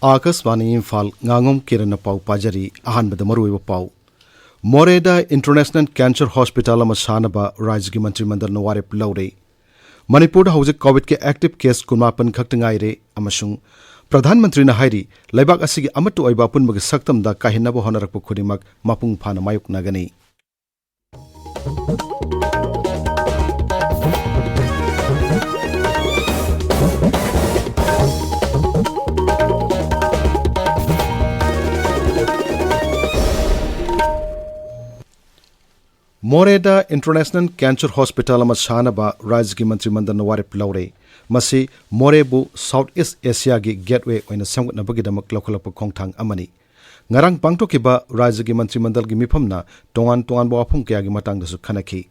Akashvani Imphal Ngangom Kiran pau pajari ahanbada maruiba pau Moreda International Cancer Hospital ama sanaba Rajya Mantri Mandal na warep laure Manipur da hauzik COVID ke active case kunmapan khaktangai re amasung Pradhan Mantri na hairi laibak asigi amatu oiba punmag saktam da kahinaba honarakpu khurimak mapung phana mayuk nagani Moreda International Cancer Hospital ama sanaba Rajya Mantri Mandal na warep laure masi Morebu Southeast Asia gi gateway oina samgatnabagi damak lokhalapa khongthang amani ngarang pangtokiba Rajya Mantri Mandal gi mifamna tongan ba wafum kaya gi matang dasu khanaki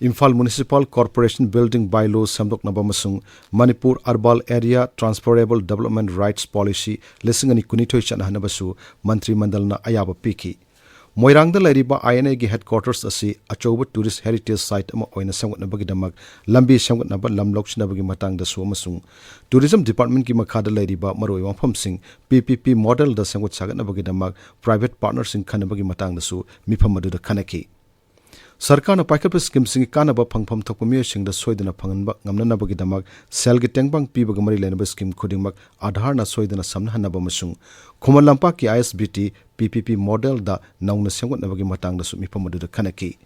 Imphal Municipal Corporation Building Bylaw samdoknaba masung Manipur Urban Area Transferable Development Rights Policy lisingani kunithoi chanahanabasu Mantri Mandal na ayaba piki Moirangda lairiba INA gi headquarters asi achoba tourist heritage site ama oina samgatnabagi damak lambi samgatnaba lamlokchnabagi matang da su amasung tourism department ki makhada lairiba maroi wafam sing PPP model da samgat sagatnabagi damak private partners sing khanabagi matang da su mifam adu da khanaki Sarkar na paikap scheme sing kanaba phangpham thokpamiyo sing da soidana phanganba ngamnanabagi damak sel gi tengbang pibaga mari lenaba scheme khudingmak Aadhaar na soidana samnahanaba masung Khumalampa ki ISBT PPP model da nauna semgatnabagi matang da su mifam adu da khanaki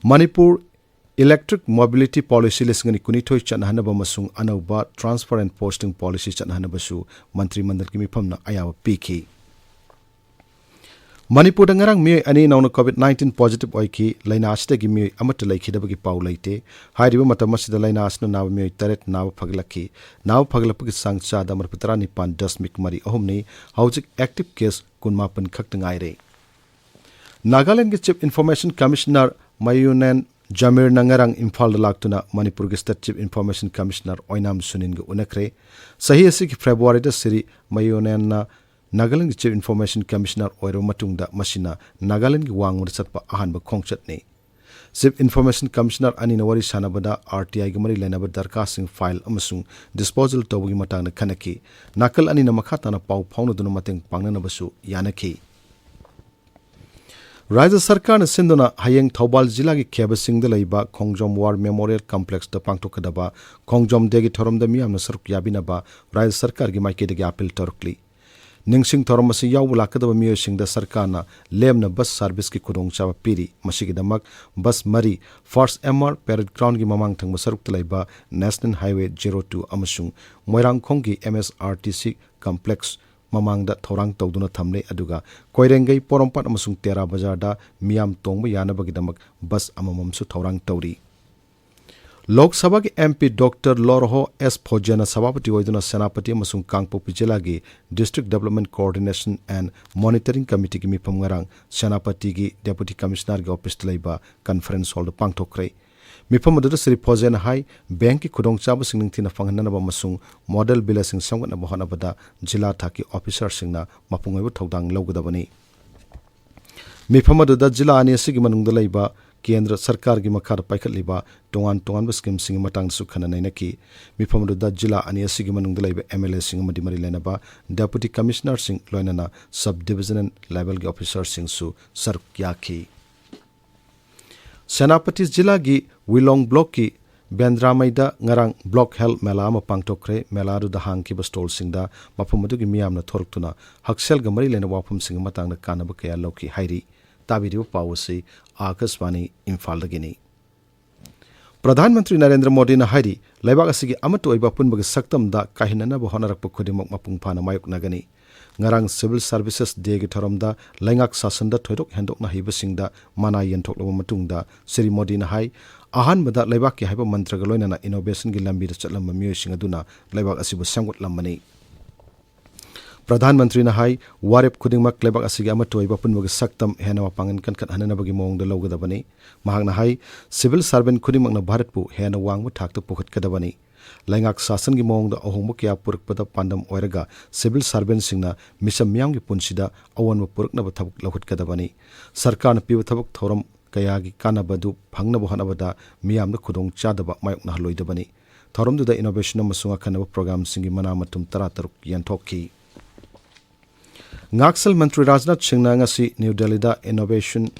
Manipur Electric Mobility Policy lisingani kunithoi chanhanaba masung anauba transfer and posting policy chanhanaba su Mantri Mandal ki mifam na ayawa piki Manipur da ngarang mi ani nauna COVID-19 positive oiki laina asita gi mi amata laikhidabagi pau laite hairiba matamasida laina asna naw mi taret naw phaglaki naw phaglapagi sangcha da marpitara ni pan 10 mari ahumni haujik active case kunmapan khaktangai re Nagaland gi Chief Information Commissioner Mayunen Jamir nangarang Imphal laktuna Manipur gi State Chief Information Commissioner Oinam Sunin gi unakre sahi asi ki February da siri Mayunen na Nagaland gi Chief Information Commissioner oiro matungda masina Nagaland gi wangmur chatpa ahanba khongchatni Chief Information Commissioner ani nawari sanabada RTI gi mari lenaba darkasing file amasung disposal tawgi matang na khanaki nakal ani na makhatana pau phawna duna mateng pangnana basu yanaki Rajya Sarkar na sinduna hayeng Thobal jila gi khebasing da leiba Khongjom War Memorial Complex da pangtokadaba Khongjom degi thoromda miyamna saruk yabinaba Rajya Sarkar gi maikede gi appeal torkli Ningsing Toromasi Yawula Kadaba Miyosing da Sarkana Lemna bus service ki kudong chaba piri Masigi damak bus mari First MR Parade Ground gi mamang thang masaruk talaiba National Highway 02 amasung Moirang Khonggi MSRTC Complex mamang da thorang tawduna thamle aduga Koirengai Porompat amasung Tera Bazar da miyam tongba yanabagi damak bus amamam su thorang tawri Lok Sabha ki MP Dr. Lorho S. Phojana Sabapati Oiduna Senapati amasung Kangpopi Jila gi District Development Coordination and Monitoring Committee ki mifam ngarang Senapati gi Deputy Commissioner gi office talaiba conference hall da pangthokre mifam adu Sri Phojana hai bank ki khudong chaba sing ningthina phanghanaba amasung model bill sing samgatna bohanabada jila thaki officer singna mapungaibu thodang lawgadabani mifam adu da jila ani asigi manungda laiba Kendra Sarkar gi makhar paikhatliba tongan scheme sing matang su khana nainaki mifamdu da jila ani asigi manung dalaiba MLA sing madi mari lenaba deputy commissioner sing loinana sub division level gi officer sing su sarkyaki Senapati jila gi Wilong block ki Bendramaida ngarang block hell mela ma pangtokre mela ru da hangki ba stall sing da mafamdu gi miyamna thoruktuna haksel ga mari lena wafum sing matang na kanaba kaya loki hairi Tabiribu Pawasi Akaswani Imphal Dagini Pradhan Mantri Narendra Modi na hairi laibak asigi amatu oiba punbagi saktam da kahinana ba honarakpa khudimok mapung phana mayuk nagani ngarang Civil Services Day gi tharamda laingak sasanda thoidok hendok na hiba singda mana yenthok laba matungda Sri Modi na hai ahan bada laibak ki haiba mantra ga loina na innovation gi lambi da chatlam miyo singa duna laibak asibu samgut lamani Pradhan Mantri na hai warep khudingmak lebak asigi amatu oiba punbagi saktam hena wapangan kan hananabagi mong da lawgadabani mahak na hai civil servant khudingmak na Bharat pu hena wangmu thakta pukhat kadabani laingak sasan gi mong da ahongmu kya purukpada pandam oiraga civil servant singna misam miyam gi punsida awanmu purukna ba thabuk lawhut kadabani sarkar na piba thabuk thoram kaya gi kanabadu phangna bo hanabada miyam da khudong chadaba mayok na loidabani thoramdu da innovation amasung akhanaba program singi mana matum tara taruk yanthokki Ngaksal Mantri Rajnath Singh na ngasi New Delhi da Innovation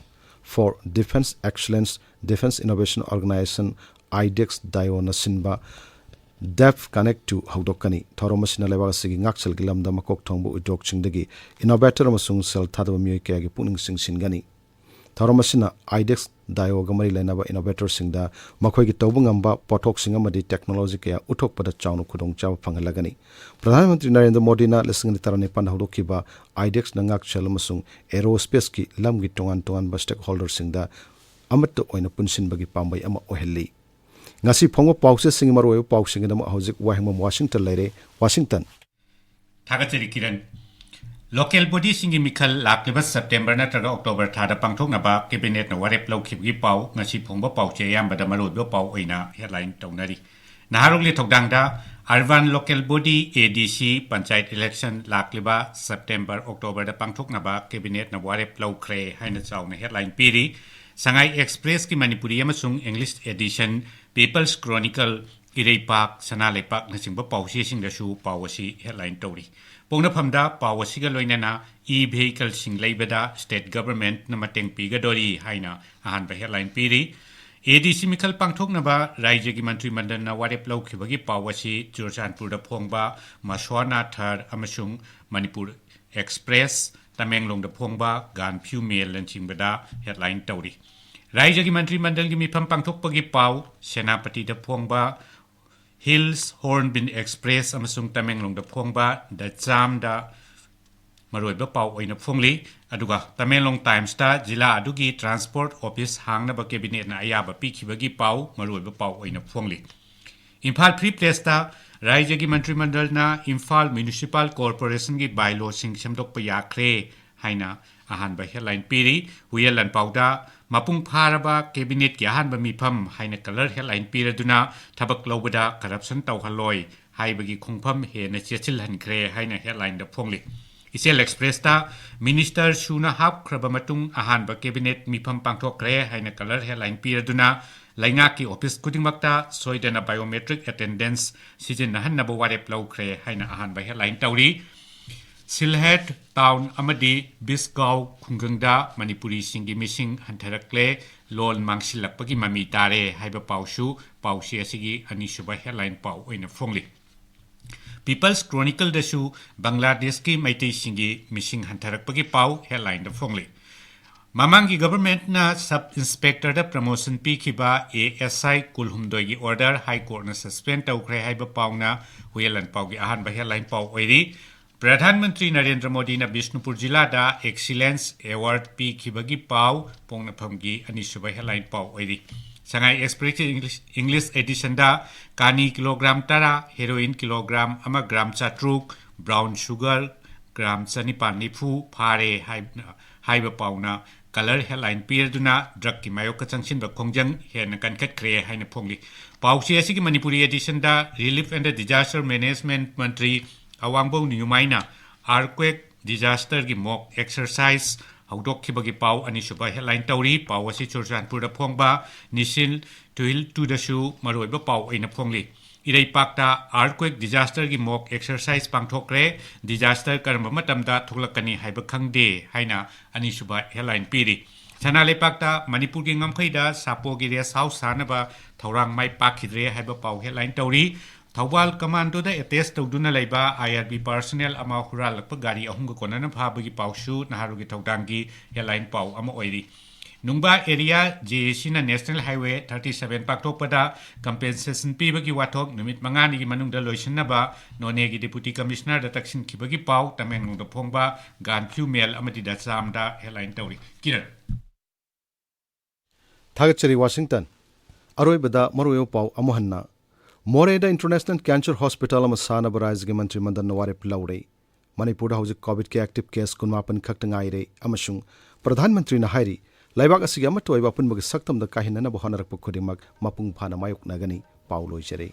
for Defense Excellence Defense Innovation Organization IDEX Dio na sinba Def Connect to Haudokani Thoromasina Levasigi Ngaksal Gilam da Makok Tongbo Udok Chingdagi Innovator Masung Sel Tadwa Muyake Puning Sing Singani Thoromasina IDEX Dio Gamari Lenaba Innovator Singda Makogi Tobungamba Potok Singamadi Technology Kaya Utok Pada Chanu Kudong Chaw Pangalagani Pradhan Mantri Narendra Modi na Lising Tarane Pan Haudokiba IDEX Nangakshal Masung Aerospace ki Lamgi Tongan Tongan ba stakeholder Singda Amato Oina Punsin Bagi Pambay Ama Oheli Ngasi Pongo Pause Sing Maroyo Pausing Dama Housik Wahengbam Washington Lere Washington Thagachari Kiran Local body singi Imphal lakliba September na tada October thada pangthok na ba cabinet na warep lau khibgi pau ngasi phongba pau che yambada marod pau oina headline tawnari naharong le thokdang da Arvan local body ADC panchayat election lakliba September October da pangthok na ba cabinet na warep lau khre haina chaw na headline piri Sangai Express ki Manipuri amasung English edition People's Chronicle Irei Park Sanalai Park na singba pausi sing da su pawasi headline tawri Pongna phamda pawasi ga loinana e-vehicle sing leibada state government na mateng pigadori haina ahan ba headline piri ADC Imphal pangthok na ba Rajya gi Mantri Mandal na warep lau khibagi pawasi Churchanpur da phongba Maswana Thar amasung Manipur Express Tamenglong da phongba Gan Phu Mail lan chingbada headline tawri Rajya gi Mantri Mandal gi mifam pangthok pagi paw Senapati da phongba Hills Hornbill Express amasung Tamenglong da phongba da Cham da maroi ba paw oina phongli aduga Tamenglong Times ta jila adugi transport office hangna ba cabinet na ayaba pikhibagi paw maroi ba paw oina phongli Imphal Free Place ta Rajya gi Mantri Mandal na Imphal Municipal Corporation gi bylaw sing semdok pa yakre haina ahan ba headline piri huyelan pawda Mapung Paraba Cabinet ki ahan ba mifam haina color headline piraduna thabak lobada corruption tawhaloi haibagi khongpham he na chechil hankre haina headline da phongli Isel Express ta Minister Shuna Hap Krabamatung ahan ba Cabinet mifam pangthokre haina color headline piraduna Lainga ki office kudingmakta soidana biometric attendance sijin nahan na warep lawkre haina ahan ba headline tawri Silhet Town Amadi Bisgau Khungangda Manipuri Singi Missing Hantarakle Lol Mangsilakpagi Mami Tare Haiba Paushu Pausi Asigi Anisuba headline Pau in a Fongli People's Chronicle Dasu Bangladesh ki Maiti Singi Missing Hantarakpagi Pau headline the Fongli Mamangi government na sub inspector da promotion pi khiba ASI Kulhumdoi gi order High Court na suspend tawkre haiba pauna huyelan pau gi ahan ba headline pau oiri Pradhan Mantri Narendra Modi na Bishnupur Jila da Excellence Award pi khibagi pau pongna phamgi anisuba headline pau oiri Sangai Express English edition da kani kilogram tara heroin kilogram ama gram chatruk brown sugar gram chanipan nifu phare haiba pauna color headline pirduna drug ki mayo ka changsin ba khongjang hen kan khat khre haina phongli pausi asigi Manipuri edition da Relief and Disaster Management Mantri Wahengbam Nyumaina earthquake disaster gi mock exercise haudok khibagi pau anisuba headline tawri pau asi Churchanpur da phongba nisil tuil tu da su maroi ba pau aina phongli Irei Pakta earthquake disaster gi mock exercise pangthokre disaster karma matamda thuklakani haiba khangde haina anisuba headline piri Sanale Pakta Manipur gi ngamkhaida sapo gi rest house sanaba thorang mai pakhidre haiba pau headline tawri Thawal Commando da attest tawduna laiba IRB personnel ama huralakpa gari ahunga konana phabagi pausu naharugi thawdangi headline pau ama oiri Nungba area JC na National Highway 37 pakthokpada compensation pibagi wathok numit mangani gi manungda loisinaba none gi deputy commissioner da taksin khibagi pau Tamenglong da phongba Gan Phu Mail amadi da Chamda headline tawri Kiran Thagachari Washington Aroibada Maroyo pau amohanna Moreda International Cancer Hospital Amasana Barais gi Mantri Mandal na warep laure Manipur hauzik COVID ke active case kunmapan khaktangai re amashung Pradhan Mantri na hairi Laibak asigi amato iba pun bagi saktam da kahinana ba honarak pukhudimak mapung phana mayok nagani Paulo Jere